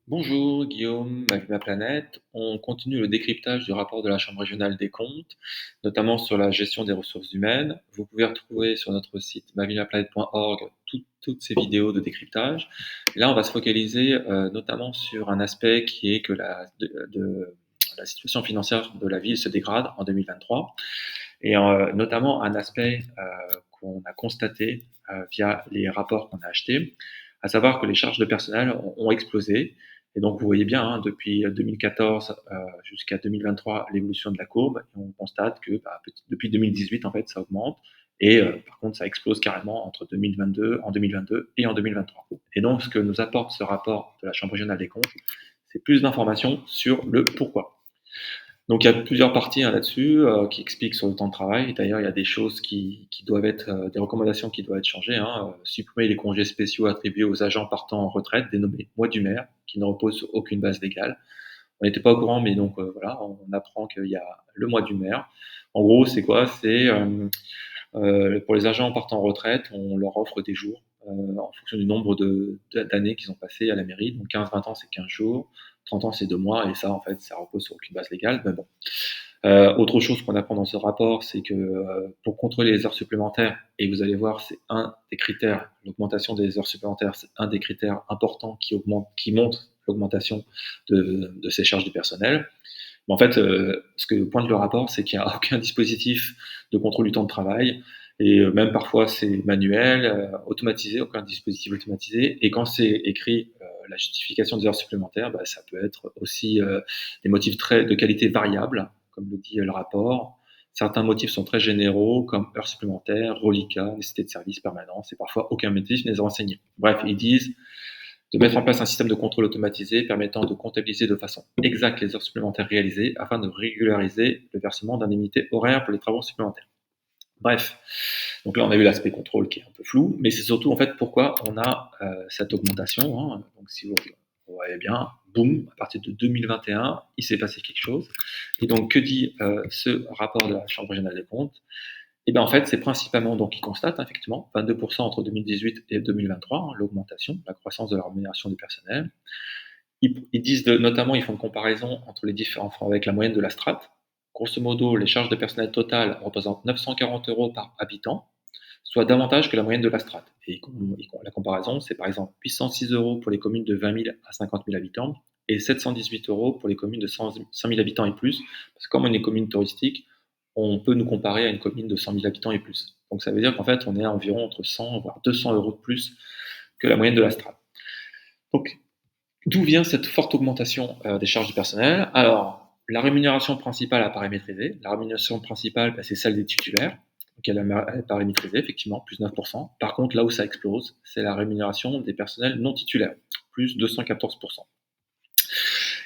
Bonjour Guillaume, Ma Planète. On continue le décryptage du rapport de la Chambre régionale des comptes, notamment sur la gestion des ressources humaines. Vous pouvez retrouver sur notre site mavillaplanète.org toutes ces vidéos de décryptage. Et là, on va se focaliser notamment sur un aspect qui est que la situation financière de la ville se dégrade en 2023, et notamment un aspect qu'on a constaté via les rapports qu'on a achetés, à savoir que les charges de personnel ont explosé. Et donc, vous voyez bien, hein, depuis 2014 jusqu'à 2023, l'évolution de la courbe. Et on constate que depuis 2018, en fait, ça augmente. Et par contre, ça explose carrément en 2022 et en 2023. Et donc, ce que nous apporte ce rapport de la Chambre régionale des comptes, c'est plus d'informations sur le pourquoi. Donc il y a plusieurs parties là-dessus qui expliquent sur le temps de travail. D'ailleurs, il y a des choses qui doivent être, des recommandations qui doivent être changées. Supprimer les congés spéciaux attribués aux agents partant en retraite, dénommés mois du maire, qui ne reposent sur aucune base légale. On n'était pas au courant, mais donc voilà, on apprend qu'il y a le mois du maire. En gros, c'est quoi? C'est pour les agents partant en retraite, on leur offre des jours en fonction du nombre d'années qu'ils ont passé à la mairie. Donc 15-20 ans, c'est 15 jours. 30 ans, c'est 2 mois. Et ça, en fait, ça repose sur aucune base légale. Mais bon. Autre chose qu'on apprend dans ce rapport, c'est que pour contrôler les heures supplémentaires, et vous allez voir, c'est un des critères, l'augmentation des heures supplémentaires, c'est un des critères importants qui montre l'augmentation de ces charges du personnel. Mais en fait, ce que pointe le rapport, c'est qu'il n'y a aucun dispositif de contrôle du temps de travail, et même parfois c'est manuel, automatisé, aucun dispositif automatisé. Et quand c'est écrit la justification des heures supplémentaires, ça peut être aussi des motifs de qualité variable, comme le dit le rapport. Certains motifs sont très généraux, comme heures supplémentaires, reliquat, nécessité de service, permanence, et parfois aucun motif n'est renseigné. Bref, ils disent de mettre en place un système de contrôle automatisé permettant de comptabiliser de façon exacte les heures supplémentaires réalisées afin de régulariser le versement d'indemnités horaires pour les travaux supplémentaires. Bref, donc là on a eu l'aspect contrôle qui est un peu flou, mais c'est surtout en fait pourquoi on a cette augmentation. Donc si vous voyez bien, boum, à partir de 2021, il s'est passé quelque chose. Et donc que dit ce rapport de la Chambre régionale des comptes? Et bien en fait, c'est principalement, donc ils constatent effectivement 22% entre 2018 et 2023, l'augmentation, la croissance de la rémunération du personnel. Ils disent notamment, ils font une comparaison entre les différents francs avec la moyenne de la strate. Grosso modo, les charges de personnel totales représentent 940 euros par habitant, soit davantage que la moyenne de la strate. Et la comparaison, c'est par exemple 806 euros pour les communes de 20 000 à 50 000 habitants et 718 euros pour les communes de 100 000 habitants et plus. Parce que comme on est une commune touristique, on peut nous comparer à une commune de 100 000 habitants et plus. Donc ça veut dire qu'en fait, on est à environ entre 100 voire 200 euros de plus que la moyenne de la strate. Donc, d'où vient cette forte augmentation des charges du personnel? Alors, la rémunération principale apparaît maîtrisée. La rémunération principale, c'est celle des titulaires. Donc, elle apparaît maîtrisée, effectivement, plus 9%. Par contre, là où ça explose, c'est la rémunération des personnels non titulaires, plus 214%.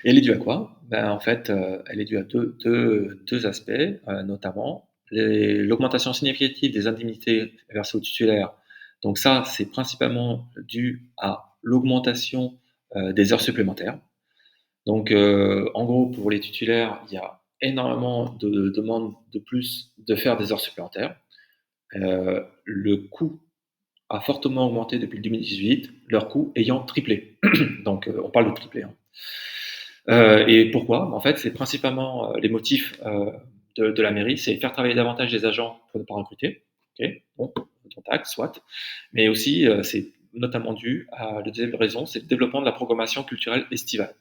Et elle est due à quoi? En fait, elle est due à deux aspects, notamment l'augmentation significative des indemnités versées aux titulaires. Donc ça, c'est principalement dû à l'augmentation des heures supplémentaires. Donc, en gros, pour les titulaires, il y a énormément de demandes de plus de faire des heures supplémentaires. Le coût a fortement augmenté depuis 2018, leur coût ayant triplé. Donc, on parle de triplé. Et pourquoi? En fait, c'est principalement les motifs de la mairie, c'est faire travailler davantage les agents pour ne pas recruter. Okay, bon, taxe, soit. Mais aussi, c'est notamment dû à la deuxième raison, c'est le développement de la programmation culturelle estivale.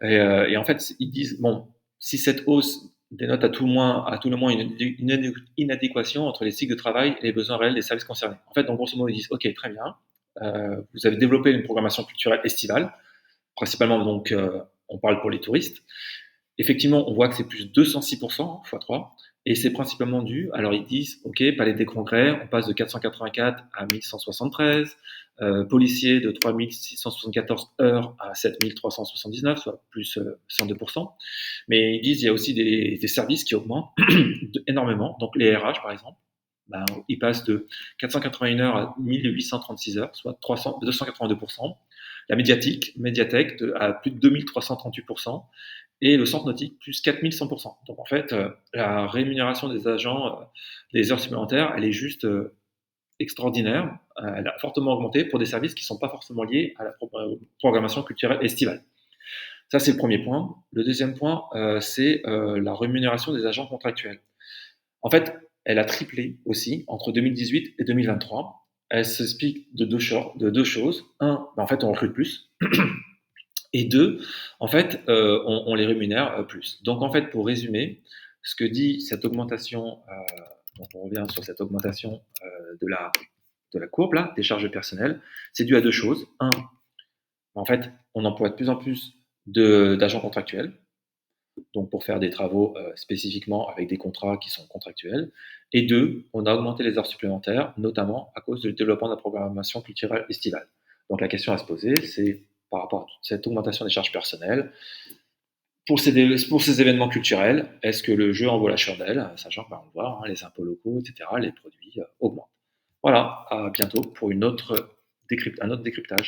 Et en fait, ils disent bon, si cette hausse dénote à tout le moins une inadéquation entre les cycles de travail et les besoins réels des services concernés. En fait, donc grosso modo, ils disent ok, très bien, vous avez développé une programmation culturelle estivale, principalement donc on parle pour les touristes. Effectivement, on voit que c'est plus 206% x 3, et c'est principalement dû, alors ils disent, ok, palais des congrès, on passe de 484 à 1173, policiers de 3674 heures à 7379, soit plus 102%. Mais ils disent, il y a aussi des services qui augmentent énormément, donc les RH par exemple, ils passent de 481 heures à 1836 heures, soit 282%. La médiathèque à plus de 2338%, et le centre nautique plus 4100%. Donc en fait, la rémunération des agents, des heures supplémentaires, elle est juste extraordinaire. Elle a fortement augmenté pour des services qui ne sont pas forcément liés à la programmation culturelle estivale. Ça, c'est le premier point. Le deuxième point, c'est la rémunération des agents contractuels. En fait, elle a triplé aussi entre 2018 et 2023. Elle s'explique de deux choses. Un, en fait, on recrute plus. Et deux, en fait, on les rémunère plus. Donc, en fait, pour résumer, ce que dit cette augmentation, donc on revient sur cette augmentation de la courbe là, des charges personnelles, c'est dû à deux choses. Un, en fait, on emploie de plus en plus d'agents contractuels, donc pour faire des travaux spécifiquement avec des contrats qui sont contractuels. Et deux, on a augmenté les heures supplémentaires, notamment à cause du développement de la programmation culturelle estivale. Donc la question à se poser, c'est par rapport à toute cette augmentation des charges personnelles, pour ces événements culturels, est-ce que le jeu en vaut la chandelle, sachant que on le voit, hein, les impôts locaux, etc., les produits augmentent. Voilà, à bientôt pour un autre décryptage.